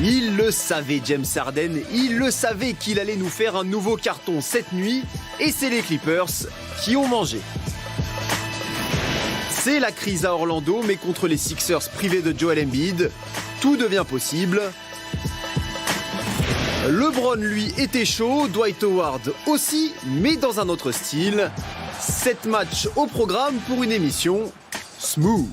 Il le savait, James Harden, il le savait qu'il allait nous faire un nouveau carton cette nuit, et c'est les Clippers qui ont mangé. C'est la crise à Orlando, mais contre les Sixers privés de Joel Embiid, tout devient possible. LeBron, lui, était chaud, Dwight Howard aussi, mais dans un autre style. 7 matchs au programme pour une émission smooth.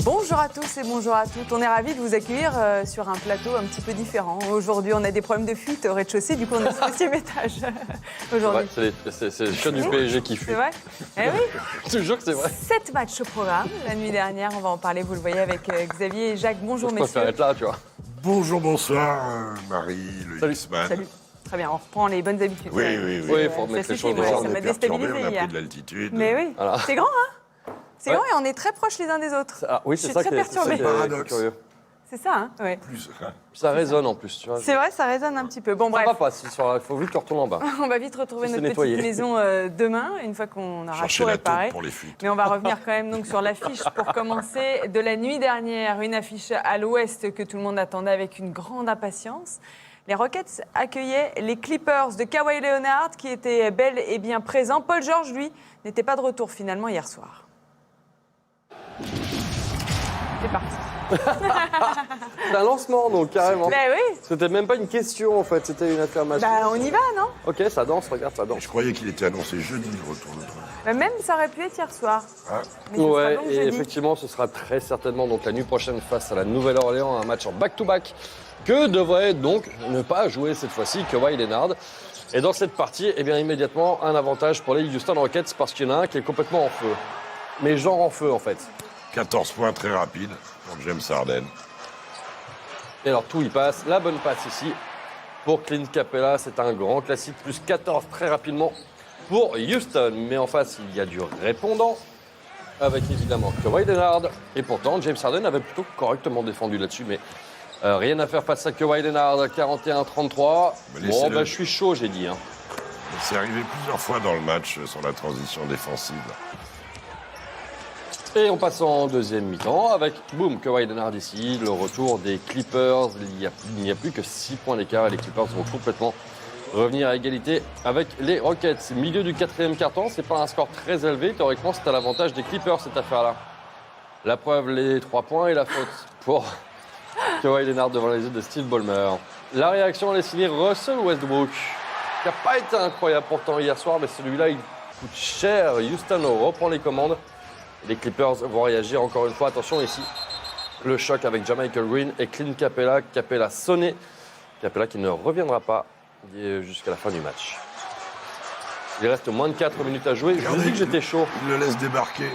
Bonjour à tous et bonjour à toutes. On est ravis de vous accueillir sur un plateau un petit peu différent. Aujourd'hui, on a des problèmes de fuite au rez-de-chaussée, du coup, on est sur le 6e étage. Aujourd'hui. C'est le chien du PSG qui fuit. C'est vrai ? Eh oui. Je te jure que c'est vrai. 7 matchs au programme. La nuit dernière, on va en parler, vous le voyez, avec Xavier et Jacques. Bonjour, Je messieurs. préfère être là, tu vois. Bonjour, bonsoir, Marie, le Salut. X-Man. Salut. Très bien, on reprend les bonnes habitudes. Oui, il faut remettre ça les suffit, choses en ouais, ordre. ça On m'a est perturbé, déstabilisé on a hier. pris de l'altitude. Mais oui, Voilà. c'est grand, hein ? C'est grand et on est très proches les uns des autres. Ah, oui, Je c'est suis ça très qui est, c'est ça perturbée. qui est Paradoxe. curieux. C'est ça, hein ? Ouais. Plus, Ça résonne en plus, tu vois. C'est vrai, ça résonne un petit peu. Bon, Ça bref. va pas, il faut vite que tu retournes en bas. On va vite retrouver C'est notre nettoyé. petite maison demain, une fois qu'on aura chercher tout la réparé. taupe pour les fuites. Mais on va revenir quand même donc sur l'affiche pour commencer de la nuit dernière. Une affiche à l'ouest que tout le monde attendait avec une grande impatience. Les Rockets accueillaient les Clippers de Kawhi Leonard qui étaient bel et bien présents. Paul George, lui, n'était pas de retour finalement hier soir. C'est parti. C'est un lancement, donc, carrément. Ben oui, C'était même pas une question, en fait, c'était une affirmation. ben on y va, non ? Ok, ça danse, regarde, ça danse. Je croyais qu'il était annoncé jeudi, le retour de Trump. Ben même ça aurait pu être hier soir. Ah, Mais ce sera Ouais, donc et jeudi. effectivement, ce sera très certainement donc la nuit prochaine face à la Nouvelle-Orléans, un match en back-to-back que devrait donc ne pas jouer cette fois-ci Kawhi Leonard. Et dans cette partie, eh bien immédiatement un avantage pour les Houston Rockets parce qu'il y en a un qui est complètement en feu. Mais genre en feu en fait. 14 points très rapides pour James Harden. Et alors tout y passe, la bonne passe ici pour Clint Capella, c'est un grand classique, plus 14 très rapidement pour Houston. Mais en face, il y a du répondant avec évidemment Kawhi Leonard. Et pourtant, James Harden avait plutôt correctement défendu là-dessus, mais rien à faire face à Kawhi Leonard, 41-33. Mais Bon, laissez-le. bah, je suis chaud, j'ai dit. Hein. C'est arrivé plusieurs fois dans le match sur la transition défensive. Et on passe en deuxième mi-temps avec, boum, Kawhi Leonard ici, le retour des Clippers. Il n'y a plus que 6 points d'écart et les Clippers vont complètement revenir à égalité avec les Rockets. Milieu du 4e quart-temps, c'est pas un score très élevé. Théoriquement, c'est à l'avantage des Clippers cette affaire-là. La preuve, les 3 points et la faute pour Kawhi Leonard devant les yeux de Steve Ballmer. La réaction, elle est signée Russell Westbrook, qui n'a pas été incroyable pourtant hier soir, mais celui-là, il coûte cher. Houston reprend les commandes. Les Clippers vont réagir encore une fois. Attention ici, le choc avec Jamichael Green et Clint Capella. Capella sonné. Capella qui ne reviendra pas jusqu'à la fin du match. Il reste moins de 4 minutes à jouer. Je vous dis que j'étais chaud. Il le laisse débarquer.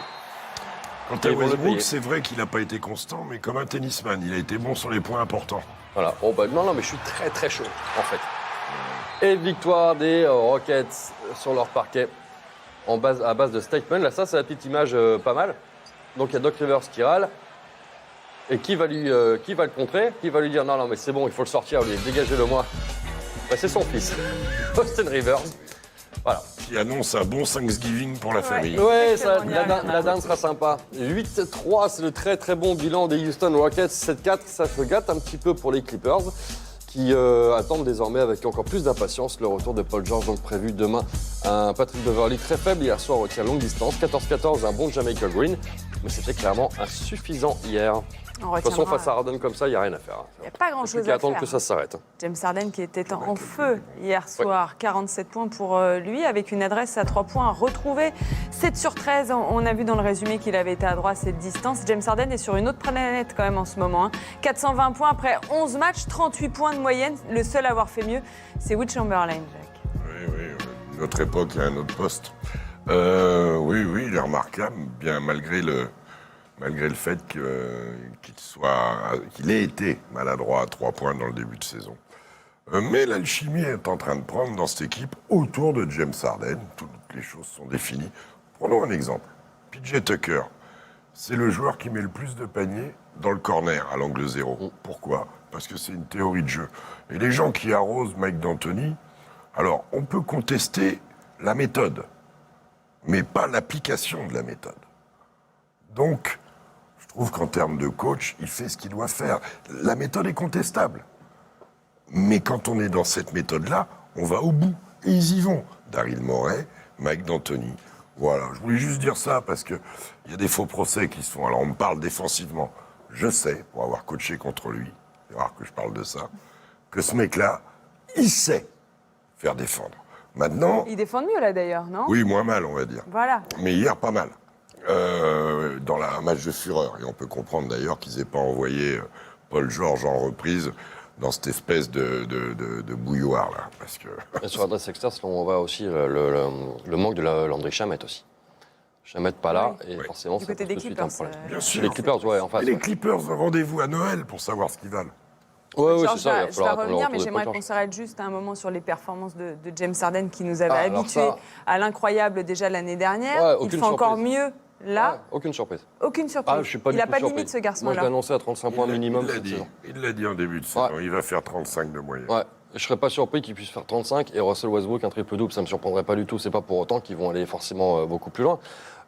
Quant à Ils vont le Westbrook, payer. c'est vrai qu'il n'a pas été constant, mais comme un tennisman, il a été bon sur les points importants. Voilà. Oh bah non, mais je suis très très chaud en fait. Et victoire des Rockets sur leur parquet à base de statement. Là, ça, c'est la petite image pas mal. Donc, il y a Doc Rivers qui râle. Et qui va le contrer? Qui va lui dire non, mais c'est bon, il faut le sortir, lui, dégagez-le moi. Bah, c'est son fils, Austin Rivers. Voilà. Qui annonce un bon Thanksgiving pour la famille. Ouais, ça, Exactement, la dinde sera sympa. 8-3, c'est le très très bon bilan des Houston Rockets. 7-4, ça se gâte un petit peu pour les Clippers qui attendent désormais avec encore plus d'impatience le retour de Paul George, donc prévu demain. Un Patrick Beverley très faible hier soir au tir longue distance. 14-14, un bon Jamichael Green. Mais c'était clairement insuffisant hier. On De toute façon, retiendra. face à Harden comme ça, il n'y a rien à faire. Il n'y a pas Il n'y grand-chose a qu'à à attendre faire. que ça s'arrête. James Harden qui était en feu hier soir, 47 points pour lui, avec une adresse à 3 points retrouvée. 7 sur 13, on a vu dans le résumé qu'il avait été à droite cette distance. James Harden est sur une autre planète quand même en ce moment. 420 points après 11 matchs, 38 points de moyenne. Le seul à avoir fait mieux, c'est Will Chamberlain, Jacques. Oui, une autre époque et un autre poste. Oui, il est remarquable, bien malgré le fait qu'il ait été maladroit à 3 points dans le début de saison. Mais l'alchimie est en train de prendre dans cette équipe autour de James Harden. Toutes les choses sont définies. Prenons un exemple. PJ Tucker, c'est le joueur qui met le plus de paniers dans le corner, à l'angle 0. Pourquoi? Parce que c'est une théorie de jeu. Et les gens qui arrosent Mike D'Antoni, alors on peut contester la méthode, mais pas l'application de la méthode. Donc, je trouve qu'en termes de coach, il fait ce qu'il doit faire. La méthode est contestable. Mais quand on est dans cette méthode-là, on va au bout. Et ils y vont. Daryl Morey, Mike D'Antoni. Voilà, je voulais juste dire ça parce qu'il y a des faux procès qui se font. Alors on me parle défensivement. Je sais, pour avoir coaché contre lui, c'est rare que je parle de ça, que ce mec-là, il sait faire défendre. Maintenant... Ils défendent mieux, là, d'ailleurs, non? Oui, moins mal, on va dire. Voilà. Mais hier, pas mal. Dans un match de fureur. Et on peut comprendre d'ailleurs qu'ils n'aient pas envoyé Paul George en reprise dans cette espèce de bouilloire, là. Parce que... Et sur l'adresse externe, on voit aussi le manque de Landry Shamet aussi. Shamet pas là, et forcément, Du ça côté pose des tout de suite Clippers, un problème. Bien sûr. Les Clippers, ouais, en face. Et les ouais. Clippers, rendez-vous à Noël pour savoir ce qu'ils valent. Ouais, oui, George c'est ça. va, Il va falloir attendre le revenir, retour mais de j'aimerais Paul qu'on George. s'arrête juste un moment sur les performances de James Harden qui nous avait alors habitués ça- à l'incroyable déjà l'année dernière. Ouais, Il aucune fait encore surprise. mieux là. Ouais, aucune surprise. Aucune surprise. Ah, je suis pas il du n'a tout pas de surpris. limite ce Moi, je garçon-là. l'ai annoncé à 35 points minimum cette saison. Il l'a dit en début de saison. Il va faire 35 de moyenne. Ouais. Je serais pas surpris qu'ils puissent faire 35 et Russell Westbrook un triple-double, ça me surprendrait pas du tout. C'est pas pour autant qu'ils vont aller forcément beaucoup plus loin.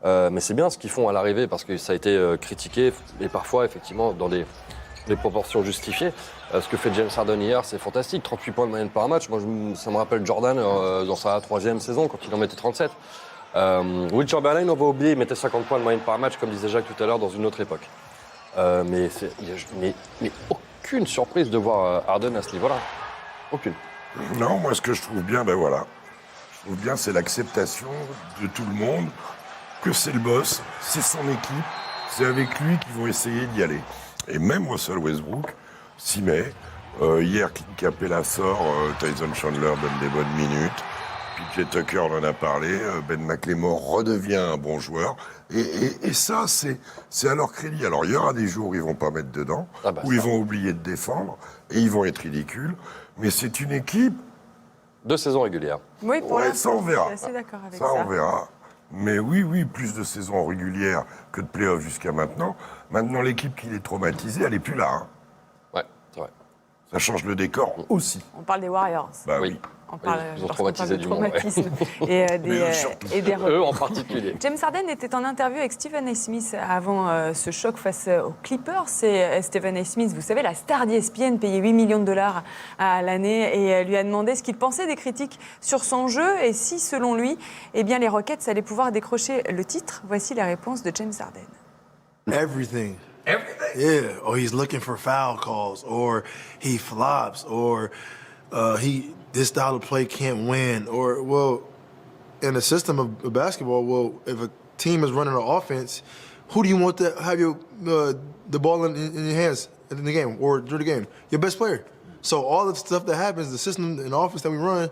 Mais c'est bien ce qu'ils font à l'arrivée parce que ça a été critiqué et parfois effectivement dans des proportions justifiées. Ce que fait James Harden hier, c'est fantastique. 38 points de moyenne par match. Moi, ça me rappelle Jordan dans sa 3e saison quand il en mettait 37. Will Chamberlain, on va oublier, il mettait 50 points de moyenne par match, comme disait Jacques tout à l'heure, dans une autre époque. Mais aucune surprise de voir Harden à ce niveau-là. Aucune. Non, moi, ce que je trouve bien, ben voilà. Je trouve bien, c'est l'acceptation de tout le monde, que c'est le boss, c'est son équipe, c'est avec lui qu'ils vont essayer d'y aller. Et même Russell Westbrook s'y met. Hier, Clint Capella sort, Tyson Chandler donne des bonnes minutes. PJ Tucker en a parlé, Ben McLemore redevient un bon joueur. Et ça, c'est à leur crédit. Alors, il y aura des jours où ils vont pas mettre dedans, où ils vont oublier de défendre, et ils vont être ridicules. Mais c'est une équipe... 2 saisons régulières. Oui, pour Ouais, l'instant, ça, on verra. je suis assez d'accord avec ça. Ça, on verra. Mais oui, plus de saisons régulières que de playoffs jusqu'à maintenant. Maintenant, l'équipe qui est traumatisée, elle n'est plus là. Hein. Ouais, c'est vrai. Ça change le décor aussi. On parle des Warriors. Bah oui. On parle, ils ont lorsqu'on traumatisé parle de du monde, ouais. traumatisme et des Eux en particulier. James Harden était en interview avec Stephen A. Smith avant ce choc face aux Clippers. C'est Stephen A. Smith, vous savez, la star d'ESPN, payé 8 millions de dollars à l'année, et lui a demandé ce qu'il pensait des critiques sur son jeu et si, selon lui, eh bien, les Rockets allaient pouvoir décrocher le titre. Voici la réponse de James Harden. Everything. Everything? Yeah. Or he's looking for foul calls, or he flops, or this style of play can't win, or, well, in the system of basketball, well, if a team is running an offense, who do you want to have the ball in your hands in the game or during the game? Your best player. So all the stuff that happens, the system and offense that we run,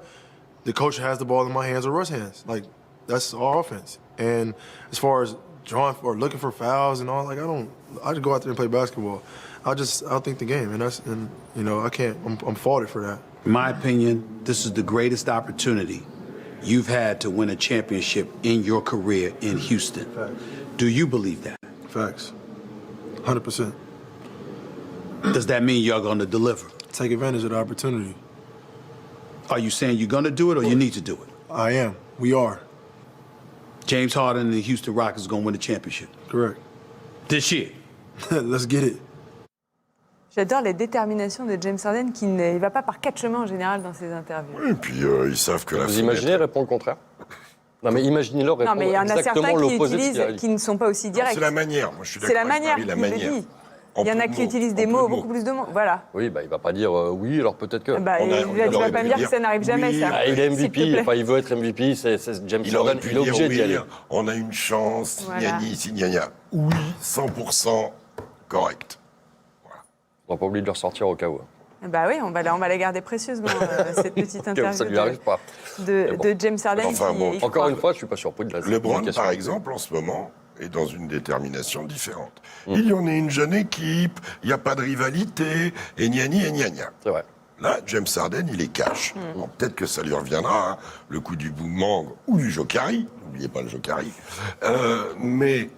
the coach has the ball in my hands or Russ' hands. Like, that's our offense. And as far as drawing or looking for fouls and all, like, I just go out there and play basketball. I'll think the game, and I can't. I'm faulted for that. In my opinion, this is the greatest opportunity you've had to win a championship in your career in Houston. Facts. Do you believe that? Facts. 100%. Does that mean you're going to deliver? Take advantage of the opportunity. Are you saying you're going to do it or you need to do it? I am. We are. James Harden and the Houston Rockets are going to win the championship. Correct. This year. Let's get it. J'adore les déterminations de James Harden qui ne va pas par 4 chemins en général dans ses interviews. Et puis, ils savent que la Vous imaginez répond le contraire? Non, mais imaginez-leur Non, répondre mais il y en a exactement certains qui l'opposé de ce utilisent, qui ne sont pas aussi directs. C'est la manière. Moi, je suis C'est d'accord la avec manière Marie, la qu'il le manière. dit. Il y en a qui utilisent des mots, beaucoup plus de mots. Voilà. Oui, bah, il va pas dire oui, alors peut-être que. Bah, On a- tu on vas aurait pas pu me dire dire que ça n'arrive jamais, oui. ça. Ah, il est S'il te MVP, plaît. enfin, il veut être MVP, c'est James Il aurait Harden, pu il est dire obligé d'y aller. oui, on a une chance, Voilà. signani. Oui, 100% correct. On va pas oublier de le ressortir au cas où. Bah oui, on va la garder précieusement, cette petite Au cas où ça interview lui arrive pas. de James Harden. Enfin, qui- bon, il Encore croit. une fois, je suis pas surpris de la LeBron, communication. par exemple, en ce moment, est dans une détermination différente. Il y en a une jeune équipe, il n'y a pas de rivalité, et gna. C'est vrai. Là, James Harden, il est cash. Bon, peut-être que ça lui reviendra, hein, le coup du boomerang ou du jokari. N'oubliez pas le jokari. Mais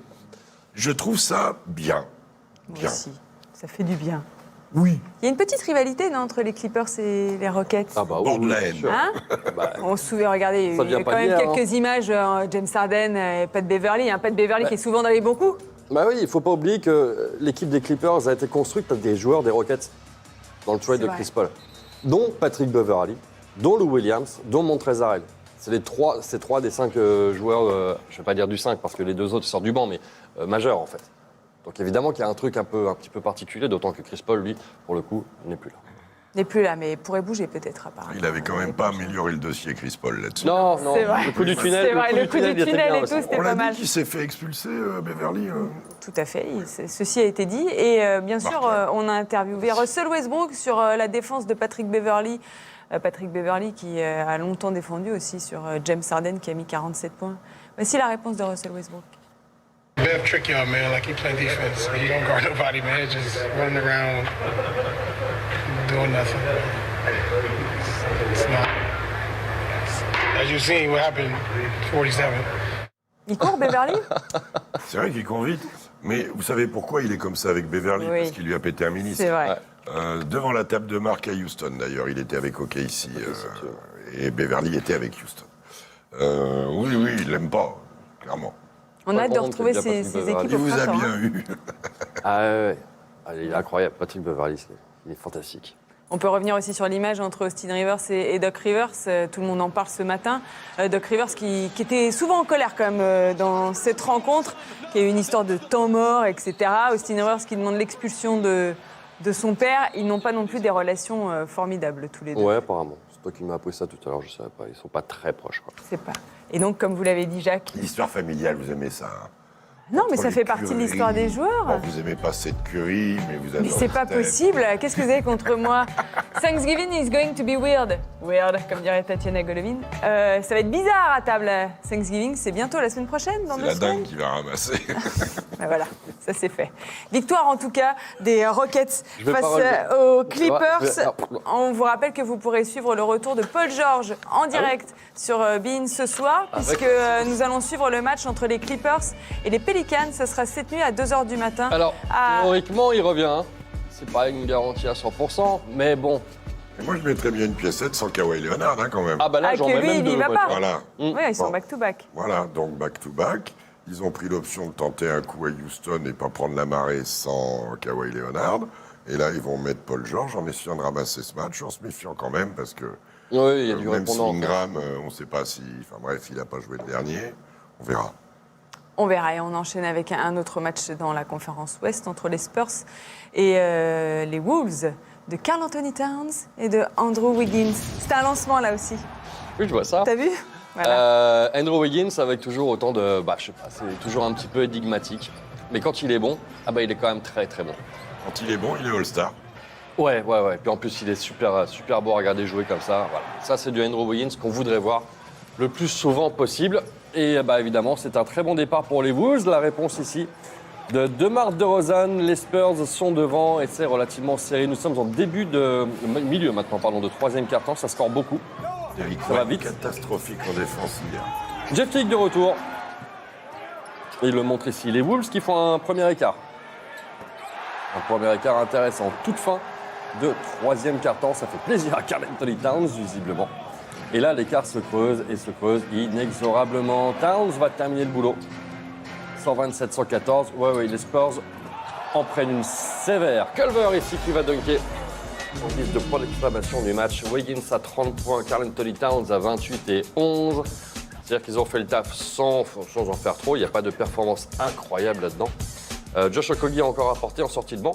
je trouve ça bien. Moi Bien. aussi, ça fait du bien. Oui. Il y a une petite rivalité non, entre les Clippers et les Rockets. Ah bah oui, Borderline. bien sûr. Hein Bah, On se souvient, regardez, Ça il y a vient pas quand même d'hier, quelques images, James Harden et Pat Beverly. Pat Beverly qui est souvent dans les bons coups. Bah oui, il ne faut pas oublier que l'équipe des Clippers a été construite par des joueurs des Rockets dans le trade C'est de vrai. Chris Paul, dont Patrick Beverley, dont Lou Williams, dont Montrezl Harrell. C'est trois des 5 joueurs, je ne vais pas dire du 5 parce que les 2 autres sortent du banc, mais majeurs en fait. Donc évidemment qu'il y a un truc un petit peu particulier, d'autant que Chris Paul, lui, pour le coup, n'est plus là. Il n'est plus là, mais il pourrait bouger peut-être apparemment. Il avait quand même pas amélioré le dossier, Chris Paul, là-dessus. Non, C'est vrai. le coup du tunnel. C'est vrai, le coup du il était tunnel bien et aussi. tout, c'était On l'a pas dit mal. qu'il s'est fait expulser, Beverly. Tout à fait, ceci a été dit. Et bien sûr, on a interviewé Russell Westbrook sur la défense de Patrick Beverley. Patrick Beverley qui a longtemps défendu aussi sur James Harden qui a mis 47 points. Voici la réponse de Russell Westbrook. Bev trick y'all, man. Like, he play defense. He don't guard nobody, man. Just running around, doing nothing. It's not. As you've seen, what happened, 47. Il court, Beverley? C'est vrai qu'il court vite. Mais vous savez pourquoi il est comme ça avec Beverly? Oui. Parce qu'il lui a pété un ministre. C'est vrai. Devant la table de marque à Houston, d'ailleurs. Il était avec OKC ici. Et Beverly était avec Houston. Oui, il l'aime pas, clairement. On a hâte de Par contre, retrouver il y a ces Patrick Beverley. équipes Il au vous a printemps. bien hein. eu. Ah ouais. Ah, il est incroyable, Patrick Beverley, il est fantastique. On peut revenir aussi sur l'image entre Austin Rivers et Doc Rivers. Tout le monde en parle ce matin. Doc Rivers qui était souvent en colère quand même dans cette rencontre, qui a eu une histoire de temps mort, etc. Austin Rivers qui demande l'expulsion de son père. Ils n'ont pas non plus des relations formidables tous les deux. Ouais, apparemment. C'est toi qui m'as appris ça tout à l'heure, je ne savais pas. Ils sont pas très proches, quoi. Je sais pas. Et donc, comme vous l'avez dit, Jacques. L'histoire familiale, vous aimez ça, hein? Non, mais Entre ça les fait partie de Curry. l'histoire des joueurs. Bon, vous aimez pas cette Curry, mais vous adorez Mais c'est pas Steph. possible. Qu'est-ce que vous avez contre moi? Thanksgiving is going to be weird. Weird, comme dirait Tatiana Golovin. Ça va être bizarre à table. Thanksgiving, c'est bientôt la semaine prochaine, dans C'est 2 la semaines. dingue qui va ramasser. Ben voilà, ça c'est fait. Victoire en tout cas des Rockets Je vais face pas relever. aux Je Clippers. vais- On vous rappelle que vous pourrez suivre le retour de Paul George en direct sur Bein ce soir, puisque nous allons suivre le match entre les Clippers et les Pelicans. Ça sera cette nuit à 2h du matin. Alors, à- théoriquement, il revient. Hein. C'est pas une garantie à 100%, mais bon. Et moi, je mettrais bien une piécette sans Kawhi Leonard, hein, quand même. Ah bah là, Ah, j'en que mets lui, même il y 2. va pas. Voilà. Oui, ils sont Bon. back-to-back. Voilà, donc back-to-back. Ils ont pris l'option de tenter un coup à Houston et pas prendre la marée sans Kawhi Leonard. Et là, ils vont mettre Paul George en essayant de ramasser ce match, en se méfiant quand même, parce que Oui, il y a du même si répondant. Ingram, on ne sait pas si... Enfin bref, il n'a pas joué le dernier. On verra. On verra et on enchaîne avec un autre match dans la conférence Ouest entre les Spurs et les Wolves de Karl Anthony Towns et de Andrew Wiggins. C'était un lancement là aussi. Oui, je vois ça. T'as vu? Voilà. Andrew Wiggins avec toujours autant de... Bah, je sais pas, c'est toujours un petit peu énigmatique. Mais quand il est bon, ah bah il est quand même très très bon. Quand il est bon, il est All-Star. Ouais. Puis en plus, il est super beau à regarder jouer comme ça. Voilà. Ça, c'est du Andrew Wiggins qu'on voudrait voir le plus souvent possible. Et bah, évidemment, c'est un très bon départ pour les Wolves. La réponse ici de DeMar DeRozan. Les Spurs sont devant et c'est relativement serré. Nous sommes en milieu maintenant, de troisième quart-temps. Ça score beaucoup. Derrick Ça va White, vite. catastrophique en défense hier. Jeff Teague de retour. Il le montre ici. Les Wolves qui font un premier écart. Un premier écart intéressant. Toute fin de troisième quart-temps. Ça fait plaisir à Karl Anthony Towns, visiblement. Et là, l'écart se creuse et se creuse inexorablement. Towns va terminer le boulot. 127-114. Ouais, les Spurs en prennent une sévère. Culver ici qui va dunker. En guise de point d'exclamation du match. Wiggins à 30 points. Karl Anthony Towns à 28 et 11. C'est-à-dire qu'ils ont fait le taf sans en faire trop. Il n'y a pas de performance incroyable là-dedans. Josh Okogie a encore apporté en sortie de banc,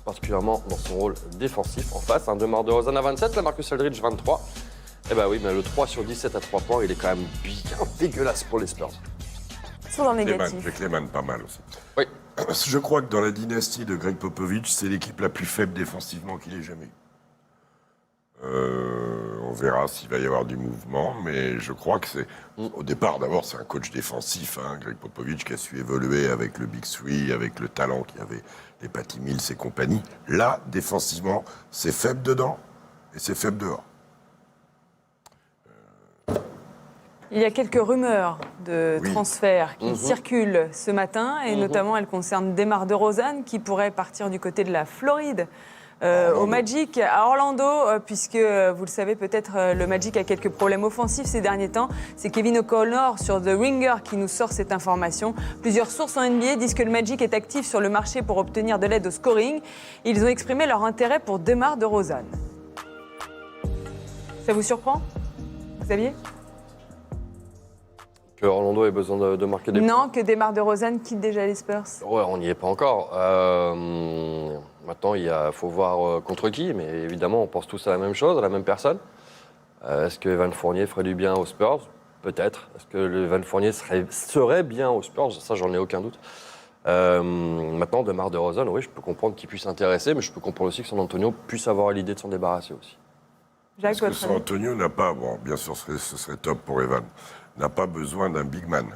particulièrement dans son rôle défensif en face. DeMar DeRozan à 27, la Marcus Aldridge 23. Eh ben oui, mais le 3 sur 17 à 3 points, il est quand même bien dégueulasse pour les Spurs. Ils sont dans le négatif. Avec Lehman, pas mal aussi. Oui. Je crois que dans la dynastie de Greg Popovich, c'est l'équipe la plus faible défensivement qu'il ait jamais eue. On verra s'il va y avoir du mouvement, mais je crois que c'est... Au départ, d'abord, c'est un coach défensif, hein, Greg Popovich, qui a su évoluer avec le Big Three, avec le talent qu'il y avait, les Patty Mills et compagnie. Là, défensivement, c'est faible dedans et c'est faible dehors. Il y a quelques rumeurs de Oui. transferts qui circulent ce matin, et notamment elles concernent DeMar DeRozan qui pourrait partir du côté de la Floride au Magic à Orlando, puisque vous le savez peut-être, le Magic a quelques problèmes offensifs ces derniers temps. C'est Kevin O'Connor sur The Ringer qui nous sort cette information. Plusieurs sources en NBA disent que le Magic est actif sur le marché pour obtenir de l'aide au scoring. Ils ont exprimé leur intérêt pour DeMar DeRozan. Ça vous surprend, Xavier? Que Orlando ait besoin de marquer des points. Non, que DeMar DeRozan quitte déjà les Spurs. Ouais, on n'y est pas encore. Maintenant, il faut voir contre qui, mais évidemment, on pense tous à la même chose, à la même personne. Est-ce que Evan Fournier ferait du bien aux Spurs? Peut-être. Est-ce que Evan Fournier serait bien aux Spurs? Ça, j'en ai aucun doute. Maintenant, DeMar DeRozan, oui, je peux comprendre qu'il puisse s'intéresser, mais je peux comprendre aussi que San Antonio puisse avoir l'idée de s'en débarrasser aussi. Jacques, Parce que San Antonio n'a pas, bon, bien sûr, ce serait top pour Evan, n'a pas besoin d'un big man.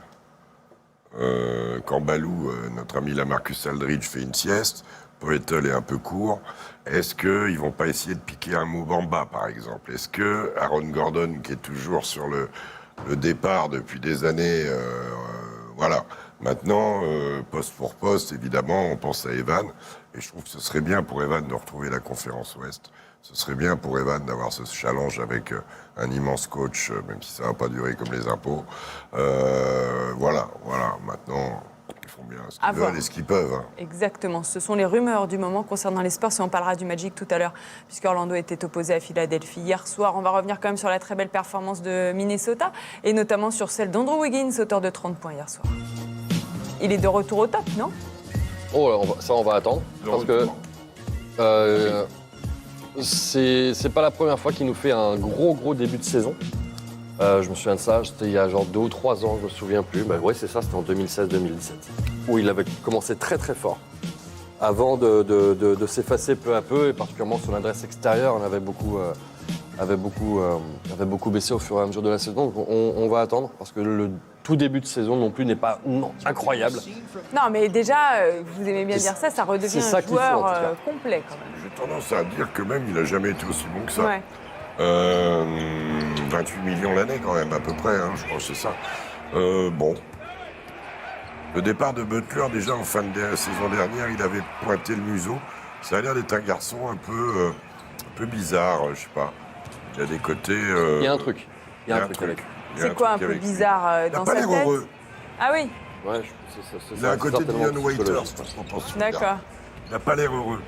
Quand Balou, notre ami Lamarcus Aldridge, fait une sieste, Poeltl est un peu court, est-ce qu'ils ne vont pas essayer de piquer un Mobamba, par exemple? Est-ce que Aaron Gordon, qui est toujours sur le départ depuis des années, voilà. Maintenant, poste pour poste, évidemment, on pense à Evan, et je trouve que ce serait bien pour Evan de retrouver la conférence Ouest. Ce serait bien pour Evan d'avoir ce challenge avec un immense coach, même si ça ne va pas durer comme les impôts. Voilà. Maintenant, ils font bien ce qu'ils veulent et ce qu'ils peuvent. Hein. Exactement. Ce sont les rumeurs du moment concernant les Spurs, et on parlera du Magic tout à l'heure, puisque Orlando était opposé à Philadelphie hier soir. On va revenir quand même sur la très belle performance de Minnesota, et notamment sur celle d'Andrew Wiggins, auteur de 30 points hier soir. Il est de retour au top, non? Oh, on va attendre, parce que... c'est pas la première fois qu'il nous fait un gros début de saison. Je me souviens de ça, c'était il y a genre 2 ou 3 ans, je me souviens plus. Ouais, c'est ça, c'était en 2016-2017, où il avait commencé très fort. Avant de s'effacer peu à peu, et particulièrement son adresse extérieure, on avait beaucoup baissé au fur et à mesure de la saison. Donc on va attendre, parce que le tout début de saison non plus n'est pas incroyable. Non, mais déjà, vous aimez bien dire ça redevient un joueur complet quand même. J'ai tendance à dire que même il n'a jamais été aussi bon que ça. Ouais. 28 millions l'année quand même, à peu près, hein, je crois que c'est ça. Bon. Le départ de Butler, déjà en fin de saison dernière, il avait pointé le museau. Ça a l'air d'être un garçon un peu bizarre, je sais pas. Il y a des côtés... Il y a un truc. Il y a un truc avec. C'est quoi un peu bizarre dans sa tête? Il n'a pas l'air heureux. Ah oui. Ouais, il a un côté de Dion Waiters, je pense. D'accord. Il n'a pas l'air heureux.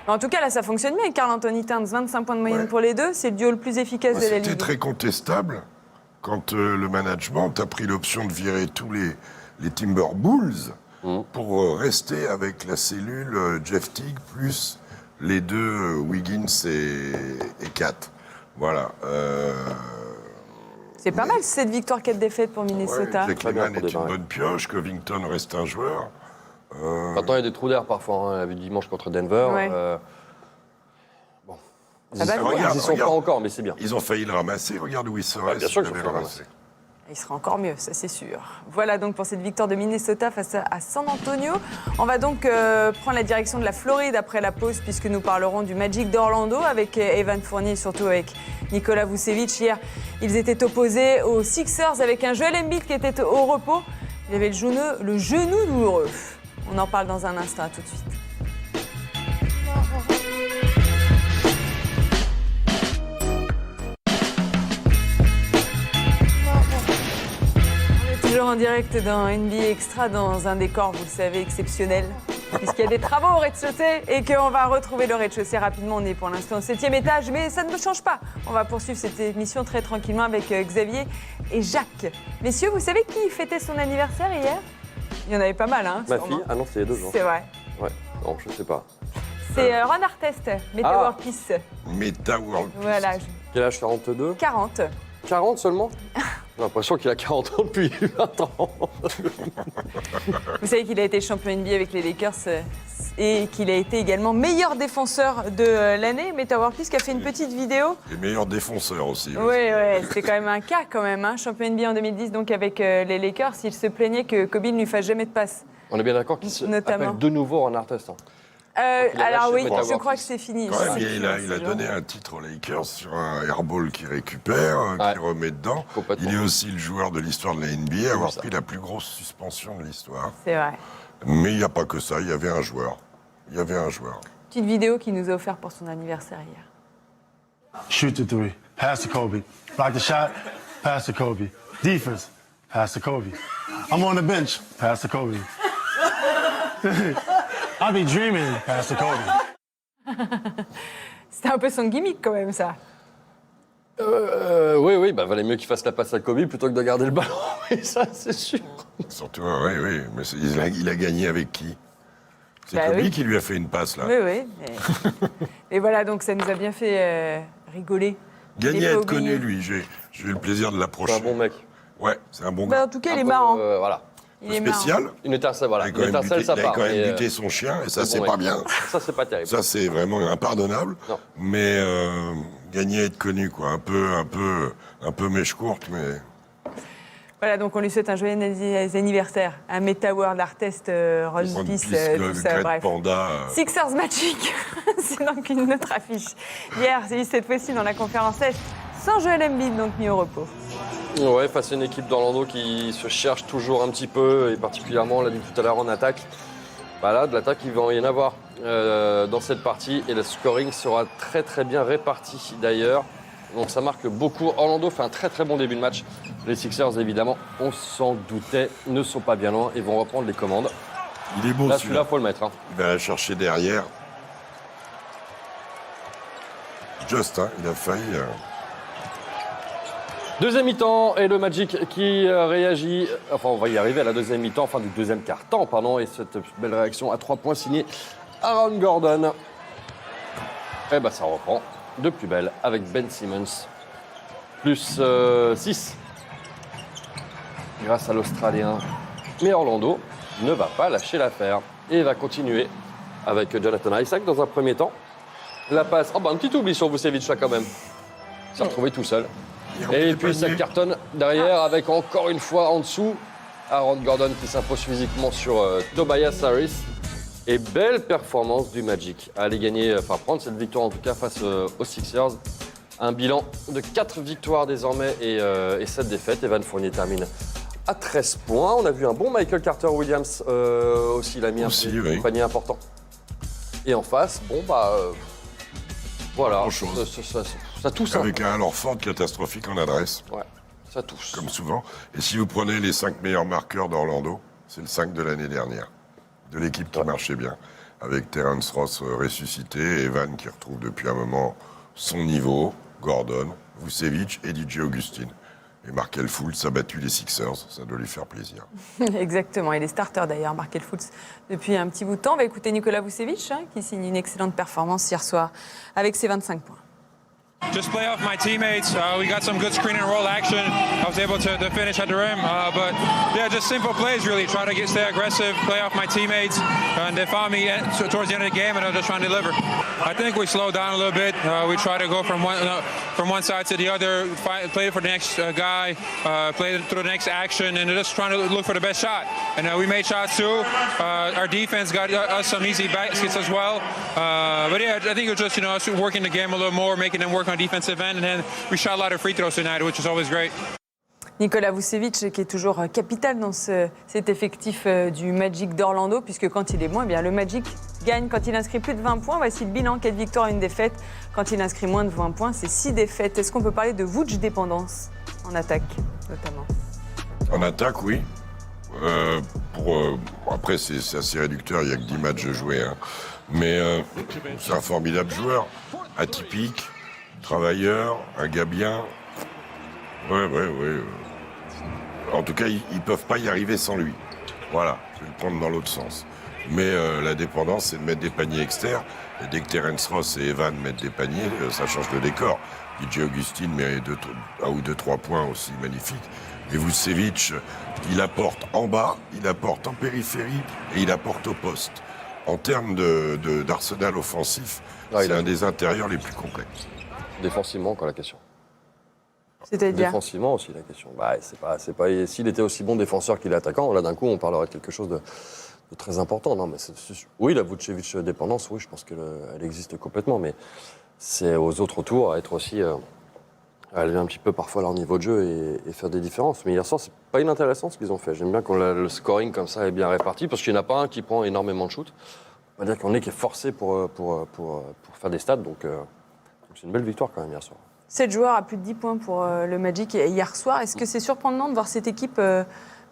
En tout cas, là, ça fonctionne bien avec Karl Anthony Towns, 25 points de moyenne pour les deux. C'est le duo le plus efficace de la ligue. C'était très contestable quand le management a pris l'option de virer tous les Timberwolves pour rester avec la cellule Jeff Teague plus les deux Wiggins et Kat. Voilà. C'est pas mal, 7 victoires, 4 défaites pour Minnesota. Jack Lehman est une bonne pioche, Covington reste un joueur. Maintenant, il y a des trous d'air parfois. On l'a vu dimanche contre Denver. Ouais. Bon. Ça va, Ils y sont pas encore, mais c'est bien. Ils ont failli le ramasser. Regarde où il serait. Bien sûr s'il qu'ils avait vont le ramassé. Il sera encore mieux, ça c'est sûr. Voilà donc pour cette victoire de Minnesota face à San Antonio. On va donc prendre la direction de la Floride après la pause, puisque nous parlerons du Magic d'Orlando avec Evan Fournier et surtout avec Nikola Vucevic. Hier, ils étaient opposés aux Sixers avec un Joel Embiid qui était au repos. Il avait le genou douloureux. On en parle dans un instant, à tout de suite. Toujours en direct dans NBA Extra, dans un décor, vous le savez, exceptionnel, puisqu'il y a des travaux au rez-de-chaussée et qu'on va retrouver le rez-de-chaussée rapidement. On est pour l'instant au 7e étage, mais ça ne change pas. On va poursuivre cette émission très tranquillement avec Xavier et Jacques. Messieurs, vous savez qui fêtait son anniversaire hier? Il y en avait pas mal, hein? Ma sûrement. fille? Ah non, c'est il y a 2 jours. C'est vrai. Ouais, non, je sais pas. C'est Ron Artest, Meta World Peace. Meta World Peace. Voilà, Quel âge? 42? 40. 40 seulement? J'ai l'impression qu'il a 40 ans depuis 20 ans. Vous savez qu'il a été champion NBA avec les Lakers et qu'il a été également meilleur défenseur de l'année. Meta World Peace qui a fait une petite vidéo. Les meilleurs défenseurs aussi. Oui, c'est quand même un cas quand même. Hein. Champion NBA en 2010 donc avec les Lakers. Il se plaignait que Kobe ne lui fasse jamais de passe. On est bien d'accord qu'il se Notamment. appelle de nouveau Ron Artest. Alors oui, Meta je crois que c'est fini. Quand même, il a donné un titre aux Lakers sur un airball qu'il récupère, qu'il remet dedans. Il est aussi le joueur de l'histoire de la NBA à avoir pris la plus grosse suspension de l'histoire. C'est vrai. Mais il n'y a pas que ça, il y avait un joueur. Petite vidéo qu'il nous a offert pour son anniversaire hier. Shoot the three. Pass to Kobe. Block the shot. Pass to Kobe. Defense. Pass to Kobe. I'm on the bench. Pass to Kobe. I'll be dreaming. Pass to Kobe. C'était un peu son gimmick quand même, ça. Oui, bah valait mieux qu'il fasse la passe à Kobe plutôt que de garder le ballon. Et ça, c'est sûr. Surtout, oui, mais il a gagné avec qui? C'est Bah Kobe oui. qui lui a fait une passe, là. Oui. Et voilà, donc ça nous a bien fait rigoler. Gagné Il est à pas être connu, oublié. lui. J'ai eu le plaisir de l'approcher. C'est un bon mec. Ouais, c'est un bon Bah, gars. en tout cas, il Un est peu, marrant. Voilà. Il est marrant. Spécial. Une étincelle, voilà. Il a quand Une même étincelle, buté, ça il a part. quand même mais, buté son chien, et ça, c'est c'est bon, pas ouais. bien. Ça, c'est pas terrible. Ça, c'est vraiment impardonnable. Non. Mais gagner à être connu, quoi. Un peu mèche courte, mais... Voilà, donc on lui souhaite un joyeux anniversaire. Un Meta World Artist, Ron Peace, tout ça, Greg bref. Panda. Sixers Magic, c'est donc une autre affiche. Hier, c'est cette fois-ci dans la conférence Est, sans Joel Embiid, donc mis au repos. Ouais, face à une équipe d'Orlando qui se cherche toujours un petit peu, et particulièrement, on l'a dit tout à l'heure, en attaque. Bah là, de l'attaque, il va y en avoir dans cette partie, et le scoring sera très très bien réparti d'ailleurs. Donc ça marque beaucoup. Orlando fait un très très bon début de match. Les Sixers, évidemment, on s'en doutait, ne sont pas bien loin et vont reprendre les commandes. Il est beau, Là, celui-là. celui-là, faut le mettre. Hein. Il va la chercher derrière. Just, il a failli... Deuxième mi-temps, et le Magic qui réagit. Enfin, on va y arriver à la deuxième mi-temps, enfin du deuxième quart-temps, pardon. Et cette belle réaction à 3 points signée Aaron Gordon. Et bah ça reprend de plus belle avec Ben Simmons. Plus 6 grâce à l'Australien. Mais Orlando ne va pas lâcher l'affaire et va continuer avec Jonathan Isaac dans un premier temps. La passe, un petit oubli sur Vucevic là quand même. Il s'est retrouvé tout seul. Et puis ça cartonne derrière avec encore une fois en dessous Aaron Gordon qui s'impose physiquement sur Tobias Harris. Et belle performance du Magic à aller gagner, enfin prendre cette victoire en tout cas face aux Sixers. Un bilan de 4 victoires désormais et 7 défaites. Evan Fournier termine à 13 points. On a vu un bon Michael Carter-Williams aussi, il a mis un panier important. Et en face, voilà, ça tousse. Avec un Horford catastrophique en adresse. Ouais, ça touche. Comme souvent. Et si vous prenez les 5 meilleurs marqueurs d'Orlando, c'est le 5 de l'année dernière. De l'équipe qui marchait bien. Avec Terence Ross ressuscité, Evan qui retrouve depuis un moment son niveau, Gordon, Vucevic et DJ Augustin. Et Markel Fultz a battu les Sixers, ça doit lui faire plaisir. Exactement, et les starters d'ailleurs, Markel Fultz, depuis un petit bout de temps. On va écouter Nikola Vucevic, qui signe une excellente performance hier soir avec ses 25 points. Just play off my teammates. We got some good screen and roll action. I was able to finish at the rim. But yeah, just simple plays really. Try to stay aggressive, play off my teammates. And they found me towards the end of the game and I was just trying to deliver. I think we slowed down a little bit. We try to go from one side to the other, play for the next guy, play through the next action, and just trying to look for the best shot. And we made shots too. Our defense got us some easy baskets as well. But yeah, I think it was just, us working the game a little more, making them work on defensive end, and then we shot a lot of free throws tonight, which is always great. Nikola Vucevic qui est toujours capital dans cet effectif du Magic d'Orlando, puisque quand il est bon, eh bien, le Magic gagne. Quand il inscrit plus de 20 points, voici le bilan, 4 victoires et 1 défaite. Quand il inscrit moins de 20 points, c'est 6 défaites. Est-ce qu'on peut parler de Vooch dépendance en attaque, notamment? En attaque, oui. Après, c'est assez réducteur, il n'y a que 10 matchs de jouer. Mais c'est un formidable joueur, atypique, travailleur, un gars bien. Ouais. En tout cas, ils ne peuvent pas y arriver sans lui. Voilà, je vais le prendre dans l'autre sens. Mais la dépendance, c'est de mettre des paniers externes. Et dès que Terence Ross et Evan mettent des paniers, ça change le décor. DJ Augustin met 1 ou 2-3 points aussi magnifiques. Et Vucevic, il apporte en bas, il apporte en périphérie et il apporte au poste. En termes d'arsenal offensif, c'est un des intérieurs les plus complets. Défensivement, encore la question. C'est-à-dire Défensivement aussi, la question. C'est pas s'il était aussi bon défenseur qu'il est attaquant, là d'un coup on parlerait de quelque chose de très important. Non, mais oui, la Vucevic dépendance, oui, je pense qu'elle existe complètement, mais c'est aux autres tours à être aussi à élever un petit peu parfois leur niveau de jeu et faire des différences. Mais hier soir, c'est pas inintéressant ce qu'ils ont fait. J'aime bien quand le scoring comme ça est bien réparti, parce qu'il n'y en a pas un qui prend énormément de shoots. va dire qu'on est forcé pour faire des stats. Donc c'est une belle victoire quand même hier soir. 7 joueurs à plus de 10 points pour le Magic hier soir. Est-ce que c'est surprenant de voir cette équipe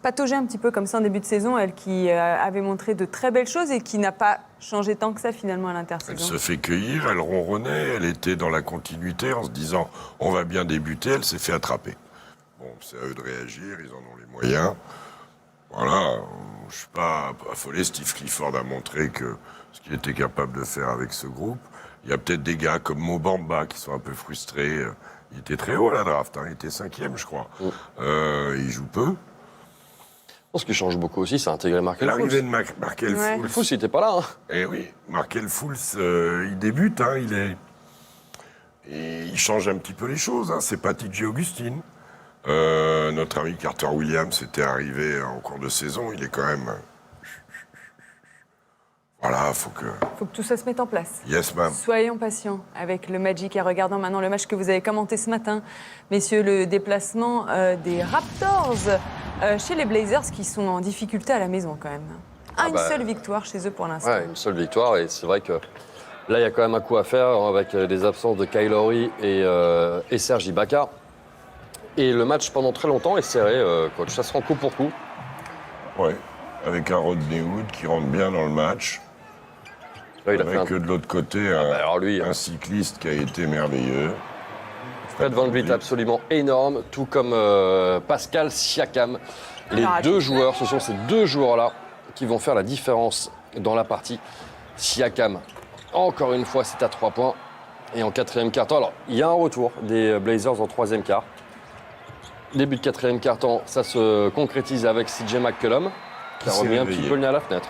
patauger un petit peu comme ça en début de saison, elle qui avait montré de très belles choses et qui n'a pas changé tant que ça finalement à l'intersaison? Elle se fait cueillir, elle ronronnait, elle était dans la continuité en se disant on va bien débuter, elle s'est fait attraper. Bon, c'est à eux de réagir, ils en ont les moyens. Voilà, je ne suis pas affolé, Steve Clifford a montré que ce qu'il était capable de faire avec ce groupe. Il y a peut-être des gars comme Mo Bamba qui sont un peu frustrés. Il était très haut à la draft, il était 5e je crois. Il joue peu. Ce qui change beaucoup aussi, c'est intégrer Markel Fultz. L'arrivée de Markel Fultz. Fultz, il n'était pas là. Hein. Eh oui, Markel Fultz, il débute, il change un petit peu les choses. C'est pas TJ Augustin. Notre ami Carter Williams était arrivé en cours de saison, il est quand même... Voilà, faut que tout ça se mette en place. Yes, ma'am. Soyons patients avec le Magic et regardons maintenant le match que vous avez commenté ce matin. Messieurs, le déplacement des Raptors chez les Blazers qui sont en difficulté à la maison quand même. Une seule victoire chez eux pour l'instant. Ouais, une seule victoire et c'est vrai que là, il y a quand même un coup à faire avec des absences de Kyle Lowry et Serge Ibaka. Et le match pendant très longtemps est serré, coach. Ça se rend coup pour coup. Ouais, avec un Rodney Hood qui rentre bien dans le match. Là, il a avec fait de l'autre côté un cycliste qui a été merveilleux. Fred VanVleet absolument énorme, tout comme Pascal Siakam. Les deux joueurs, ce sont ces deux joueurs-là qui vont faire la différence dans la partie. Siakam, encore une fois, c'est à 3 points. Et en 4e quart-temps, alors il y a un retour des Blazers en 3e quart. Début de 4e quart-temps, ça se concrétise avec CJ McCollum, qui a remis un petit peu le nez à la fenêtre.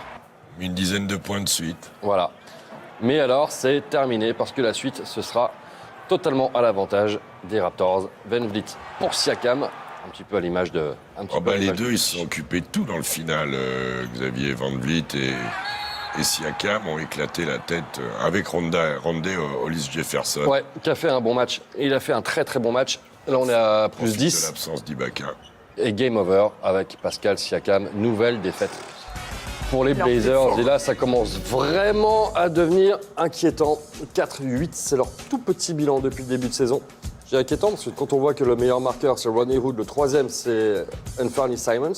Une dizaine de points de suite. Voilà. Mais alors, c'est terminé parce que la suite, ce sera totalement à l'avantage des Raptors. VanVleet pour Siakam, un petit peu à l'image de... Les deux, ils se sont occupés de tout dans le final. Xavier VanVleet et Siakam ont éclaté la tête avec Rondé Hollis Jefferson. Ouais, qui a fait un bon match. Et il a fait un très très bon match. Là, on est à plus 10. De l'absence d'Ibaka. Et game over avec Pascal Siakam. Nouvelle défaite pour les Blazers. Et là, ça commence vraiment à devenir inquiétant. 4-8, c'est leur tout petit bilan depuis le début de saison. C'est inquiétant parce que quand on voit que le meilleur marqueur, c'est Rodney Hood, le 3e, c'est Anthony Simons.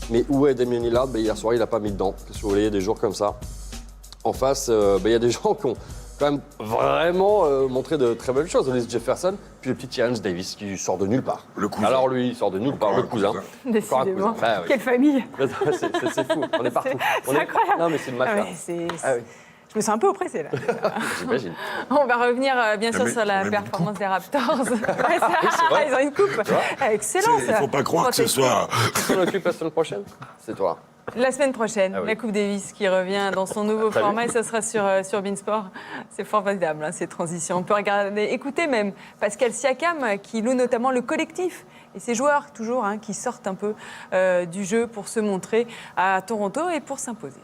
Mais où est Damian Lillard? Hier soir, il n'a pas mis dedans. Qu'est-ce que vous voyez, des jours comme ça. En face, y a des gens qui ont quand même vraiment montré de très belles choses. Hollis Jefferson, puis le petit Terrence Davis qui sort de nulle part. Le cousin. Alors lui, il sort de nulle part, le cousin. Décidément. Quelle famille. C'est fou, on est partout. C'est incroyable. Non mais c'est une mafia. Je me sens un peu oppressée là. J'imagine. On va revenir bien sûr sur la performance des Raptors. Ils ont une coupe. Excellent ça. Il ne faut pas croire que ce soit... Qui s'en occupe la semaine prochaine? C'est toi. La semaine prochaine, la Coupe Davis qui revient dans son nouveau format et ce sera sur Beansport. C'est formidable ces transitions. On peut regarder, écouter même Pascal Siakam qui loue notamment le collectif et ses joueurs toujours qui sortent un peu du jeu pour se montrer à Toronto et pour s'imposer.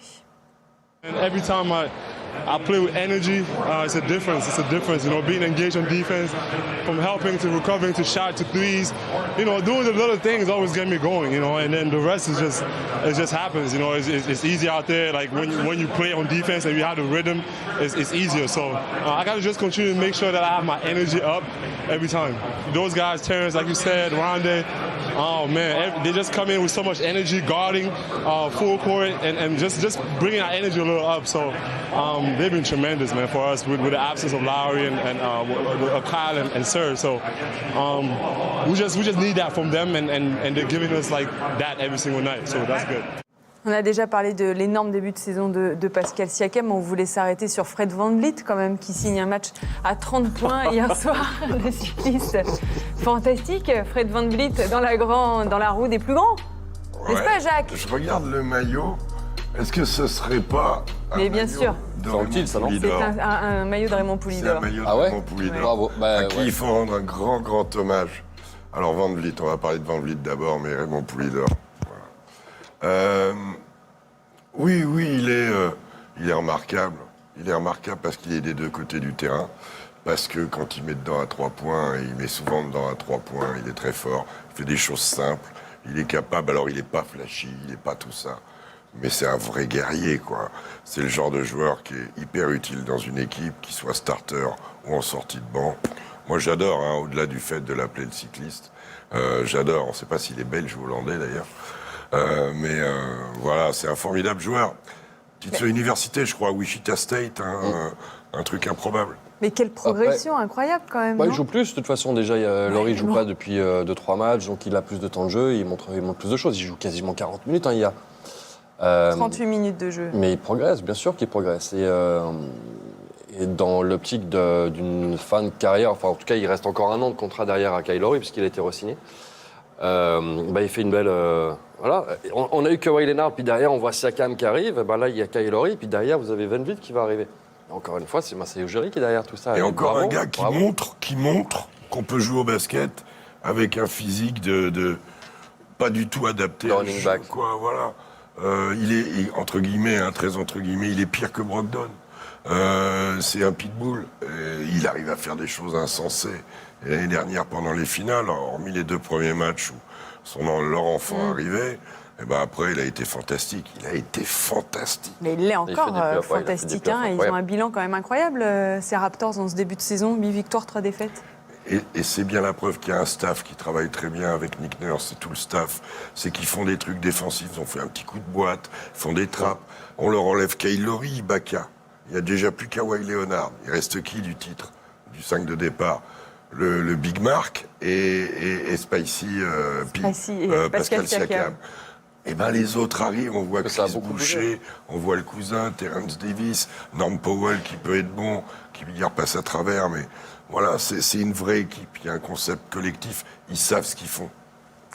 And every time I play with energy, it's a difference. It's a difference, being engaged on defense, from helping to recovering to shot to threes. Doing the little things always get me going, and then the rest is just happens. It's easy out there. Like when you play on defense and you have the rhythm, it's easier. So I got to just continue to make sure that I have my energy up every time. Those guys, Terrence, like you said, Rondé, oh man, they just come in with so much energy, guarding full court, and just bringing our energy a little up. So they've been tremendous, man, for us with the absence of Lowry and Kyle and Serge. So we just need that from them, and they're giving us like that every single night. So that's good. On a déjà parlé de l'énorme début de saison de Pascal Siakam. On voulait s'arrêter sur Fred VanVleet, quand même, qui signe un match à 30 points hier soir. Le cycliste fantastique. Fred VanVleet dans la roue des plus grands. N'est-ce pas, Jacques? Je regarde le maillot. Est-ce que ce serait pas Mais bien sûr. C'est un maillot de Raymond Poulidor. C'est un maillot de Raymond Poulidor. Bravo. À qui il faut rendre un grand hommage. Alors VanVleet, on va parler de VanVleet d'abord, mais Raymond Poulidor. Voilà. Oui, il est remarquable. Il est remarquable parce qu'il est des deux côtés du terrain. Parce que quand il met dedans à 3 points, et il met souvent dedans à 3 points, il est très fort. Il fait des choses simples. Il est capable, alors il n'est pas flashy, il n'est pas tout ça. mais c'est un vrai guerrier, quoi. C'est le genre de joueur qui est hyper utile dans une équipe, qu'il soit starter ou en sortie de banc. Moi, j'adore, hein, au-delà du fait de l'appeler le cycliste. J'adore, on ne sait pas s'il est belge ou hollandais, d'ailleurs. Mais voilà, c'est un formidable joueur. Petite université, je crois, Wichita State, un truc improbable. Mais quelle progression incroyable quand même. Il joue plus, de toute façon. Déjà, Laurie ne joue pas depuis 2-3 matchs, donc il a plus de temps de jeu, il montre plus de choses. Il joue quasiment 40 minutes, hein, il y a. 38 minutes de jeu. Mais il progresse, bien sûr qu'il progresse. Et dans l'optique d'une fin de carrière, enfin en tout cas, il reste encore 1 an de contrat derrière à Kyle Lowry, puisqu'il a été re-signé. Il fait une belle... voilà. On a eu Kawhi Leonard, puis derrière, on voit Siakam qui arrive. Là, il y a Kyle Lowry, puis derrière, vous avez Van Vliet qui va arriver. Et encore une fois, c'est Masai Ujiri qui est derrière tout ça. Et encore un gars qui montre qu'on peut jouer au basket avec un physique de pas du tout adapté à running back. Quoi, voilà. Il est, entre guillemets, très entre guillemets, il est pire que Brogdon. C'est un pitbull. Il arrive à faire des choses insensées. Et l'année dernière, pendant les finales, hormis les 2 premiers matchs où leur enfant arrivait, et après, il a été fantastique. Il a été fantastique. Mais il est encore fantastique. Ils ont un bilan quand même incroyable, ces Raptors, en ce début de saison. 8 victoires, 3 défaites. Et c'est bien la preuve qu'il y a un staff qui travaille très bien avec Nick Nurse et tout le staff. C'est qu'ils font des trucs défensifs. Ils ont fait un petit coup de boîte, ils font des trappes. On leur enlève Kyle Lowry, Ibaka. Il n'y a déjà plus Kawhi Leonard. Il reste qui du titre, du 5 de départ? Le Big Mark et Spicy, Pascal Siakam. Et les autres arrivent, on voit Chris Boucher, on voit le cousin, Terrence Davis, Norm Powell qui peut être bon, qui passe à travers, mais voilà, c'est une vraie équipe, il y a un concept collectif, ils savent ce qu'ils font.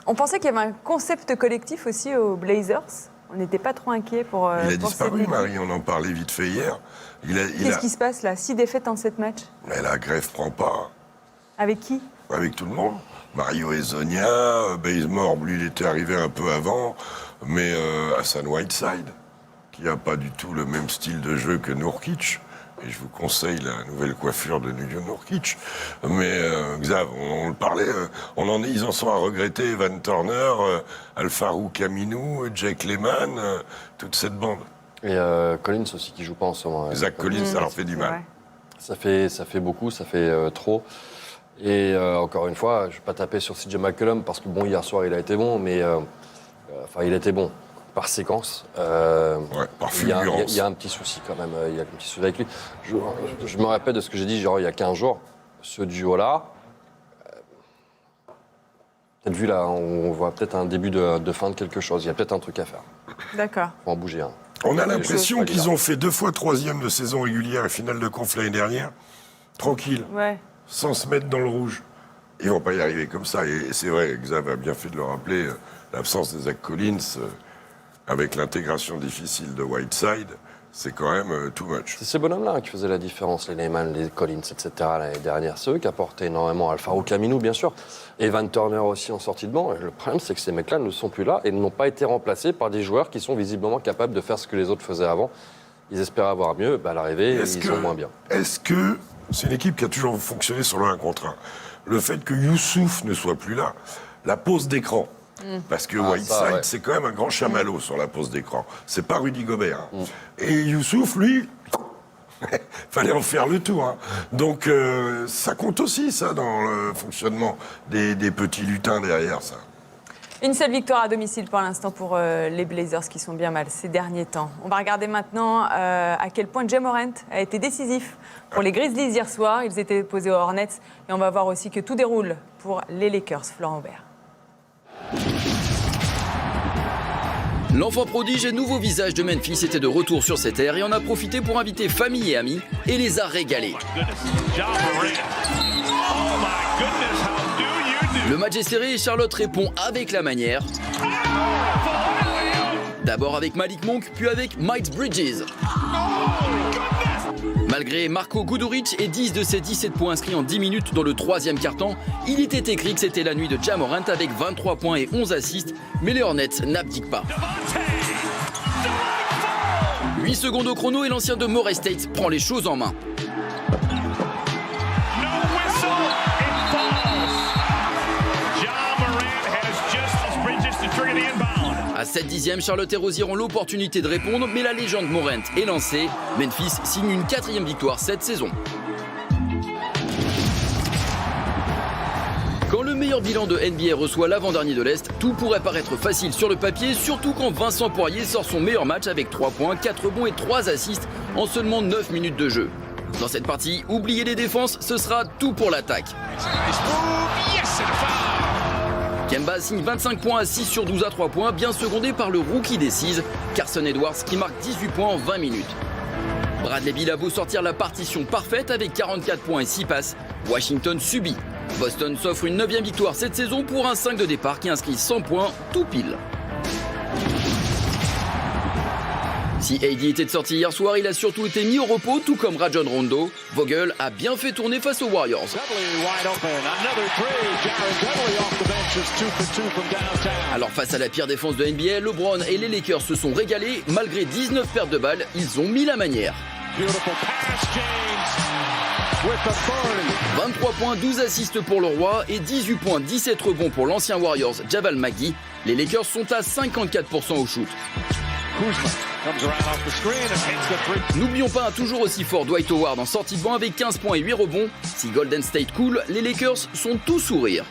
On pensait qu'il y avait un concept collectif aussi aux Blazers. On n'était pas trop inquiets pour Il a disparu, Marie, on en parlait vite fait hier. Qu'est-ce qui se passe là? 6 défaites en 7 matchs. Mais la grève prend pas. Avec qui? Avec tout le monde. Mario Hezonja, Bazemore, lui, il était arrivé un peu avant, mais Hassan Whiteside, qui n'a pas du tout le même style de jeu que Nurkic. Et je vous conseille la nouvelle coiffure de Nurkic. Mais Xav, on le parlait, ils en sont à regretter Van Turner, Al-Farouk Aminu, Jake Lehman, toute cette bande. Et Collins aussi, qui joue pas en ce moment. Zach Collins, ça leur fait du mal. Ça fait beaucoup, ça fait trop. Et encore une fois, je ne vais pas taper sur CJ McCollum parce que hier soir il a été bon, mais il a été bon par séquence. Par fulgurance. Il y a un petit souci quand même, il y a un petit souci avec lui. Je me répète de ce que j'ai dit il y a 15 jours, ce duo-là, peut-être vu là, on voit peut-être un début de fin de quelque chose, il y a peut-être un truc à faire. D'accord. Il faut en bouger un. On a l'impression qu'ils ont fait 2 fois 3e de saison régulière et finale de conf l'année dernière, tranquille. Ouais. Sans se mettre dans le rouge. Ils vont pas y arriver comme ça. Et c'est vrai, Xav a bien fait de le rappeler, l'absence de Zach Collins, avec l'intégration difficile de Whiteside, c'est quand même too much. C'est ces bonhommes-là qui faisaient la différence, les Lehman, les Collins, etc. l'année dernière. C'est eux qui apportaient énormément. Al-Farouk Aminu, bien sûr. Et Van Turner aussi en sortie de banc. Et le problème, c'est que ces mecs-là ne sont plus là et n'ont pas été remplacés par des joueurs qui sont visiblement capables de faire ce que les autres faisaient avant. Ils espéraient avoir mieux. À l'arrivée, ils sont moins bien. Est-ce que c'est une équipe qui a toujours fonctionné sur le 1 contre 1. Le fait que Youssouf ne soit plus là, la pause d'écran, parce que Whiteside, c'est quand même un grand chamallow sur la pause d'écran. C'est pas Rudy Gobert. Et Youssouf, lui, fallait en faire le tour. Donc ça compte aussi, ça, dans le fonctionnement des petits lutins derrière, ça. Une seule victoire à domicile pour l'instant pour les Blazers qui sont bien mal ces derniers temps. On va regarder maintenant à quel point Ja Morant a été décisif pour les Grizzlies hier soir. Ils étaient opposés aux Hornets et on va voir aussi que tout déroule pour les Lakers. Florent Aubert. L'enfant prodige et nouveau visage de Memphis était de retour sur ses terres et en a profité pour inviter famille et amis et les a régalés. Le match est serré et Charlotte répond avec la manière. D'abord avec Malik Monk, puis avec Miles Bridges. Malgré Marko Guduric et 10 de ses 17 points inscrits en 10 minutes dans le 3e quart-temps, il était écrit que c'était la nuit de Ja Morant avec 23 points et 11 assists, mais les Hornets n'abdiquent pas. 8 secondes au chrono et l'ancien de Morey State prend les choses en main. À 7/10, Charlotte et Rozier ont l'opportunité de répondre, mais la légende Morant est lancée. Memphis signe une 4e victoire cette saison. Quand le meilleur bilan de NBA reçoit l'avant-dernier de l'Est, tout pourrait paraître facile sur le papier, surtout quand Vincent Poirier sort son meilleur match avec 3 points, 4 rebonds et 3 assists en seulement 9 minutes de jeu. Dans cette partie, oubliez les défenses, ce sera tout pour l'attaque. Kemba signe 25 points à 6 sur 12 à 3 points, bien secondé par le rookie des Seas, Carson Edwards, qui marque 18 points en 20 minutes. Bradley Beal a beau sortir la partition parfaite avec 44 points et 6 passes, Washington subit. Boston s'offre une 9e victoire cette saison pour un 5 de départ qui inscrit 100 points tout pile. Si AD était de sortie hier soir, il a surtout été mis au repos, tout comme Rajon Rondo. Vogel a bien fait tourner face aux Warriors. Alors face à la pire défense de NBA, LeBron et les Lakers se sont régalés. Malgré 19 pertes de balles, ils ont mis la manière. 23 points, 12 assists pour le Roi et 18 points, 17 rebonds pour l'ancien Warriors Javal Magui. Les Lakers sont à 54% au shoot. N'oublions pas un toujours aussi fort Dwight Howard en sortie de banc avec 15 points et 8 rebonds. Si Golden State coule, les Lakers sont tout sourire.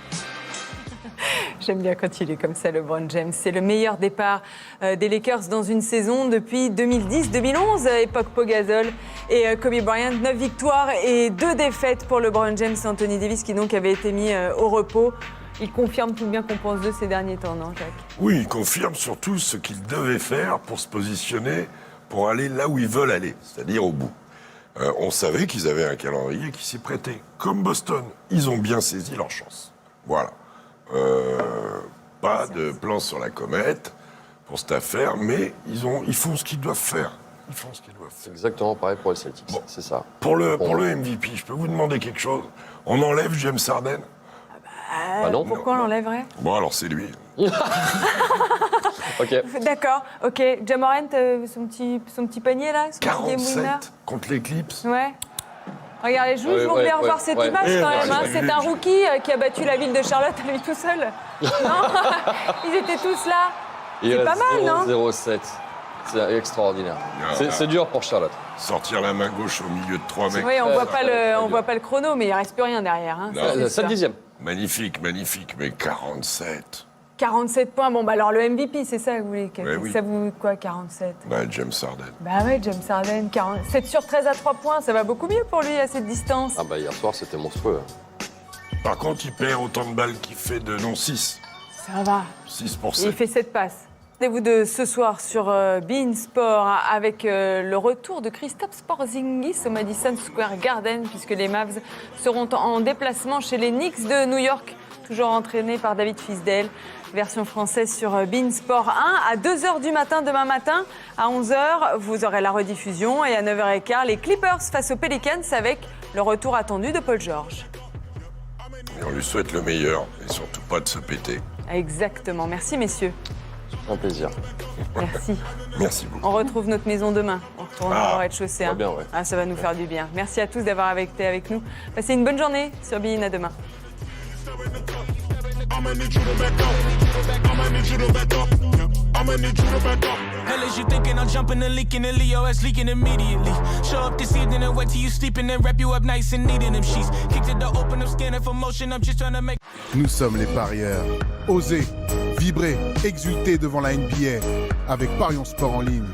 J'aime bien quand il est comme ça, LeBron James. C'est le meilleur départ des Lakers dans une saison depuis 2010-2011, époque Pau Gasol et Kobe Bryant. 9 victoires et 2 défaites pour LeBron James et Anthony Davis qui donc avait été mis au repos. Il confirme tout le bien qu'on pense d'eux ces derniers temps, non, Jacques? Oui, il confirme surtout ce qu'ils devaient faire pour se positionner, pour aller là où ils veulent aller, c'est-à-dire au bout. On savait qu'ils avaient un calendrier qui s'y prêtait. Comme Boston, ils ont bien saisi leur chance. Voilà. Pas de plan sur la comète pour cette affaire, mais ils font ce qu'ils doivent faire. Ils font ce qu'ils doivent faire. C'est exactement pareil pour les Celtics, bon. C'est ça. Pour le MVP, je peux vous demander quelque chose? On enlève James Harden? Non. Pourquoi on l'enlèverait? Bon, alors c'est lui. Ok. D'accord, ok. Ja Morant, son petit panier là, son petit game winner. 47 contre l'Eclipse. Ouais. Regardez, je voulais revoir cette image quand même. Hein. C'est un rookie qui a battu la ville de Charlotte à lui tout seul. Non. Ils étaient tous là. C'est pas mal, non? 0-7. C'est extraordinaire. C'est dur pour Charlotte. Sortir la main gauche au milieu de 3 mecs. Oui, on voit pas le chrono, mais il reste plus rien derrière. Hein. 7/10. Magnifique, mais 47. 47 points. Bon, bah alors le MVP, c'est ça que vous voulez. Oui. Ça vous quoi, 47? James Harden. Bah ouais, James Harden, 7 sur 13 à 3 points, ça va beaucoup mieux pour lui à cette distance. Ah bah hier soir, c'était monstrueux. Par contre, il perd autant de balles qu'il fait de 6. Ça va. 6 pour 7. Il fait 7 passes. Rendez-vous de ce soir sur beIN Sport avec le retour de Kristaps Porzingis au Madison Square Garden puisque les Mavs seront en déplacement chez les Knicks de New York, toujours entraînés par David Fisdale. Version française sur beIN Sport 1 à 2h du matin demain matin. À 11h, vous aurez la rediffusion et à 9h15, les Clippers face aux Pelicans avec le retour attendu de Paul George. Et on lui souhaite le meilleur et surtout pas de se péter. Exactement. Merci messieurs. Un plaisir. Merci. Merci beaucoup. On retrouve notre maison demain. On retourne au rez-de-chaussée. Hein. Bien, ouais. Ça va nous faire du bien. Merci à tous d'avoir été avec nous. Passez une bonne journée sur beIN. À demain. Hell is you thinking I'm jumping the leak in the Leo S leaking immediately. Show up this evening and wait till you sleeping and wrap you up nice and neat in them sheets. Kick to the open up scanning for motion. I'm just trying to make. Nous sommes les parieurs. Osez, vibrer, exulter devant la NBA avec Parions Sport en ligne.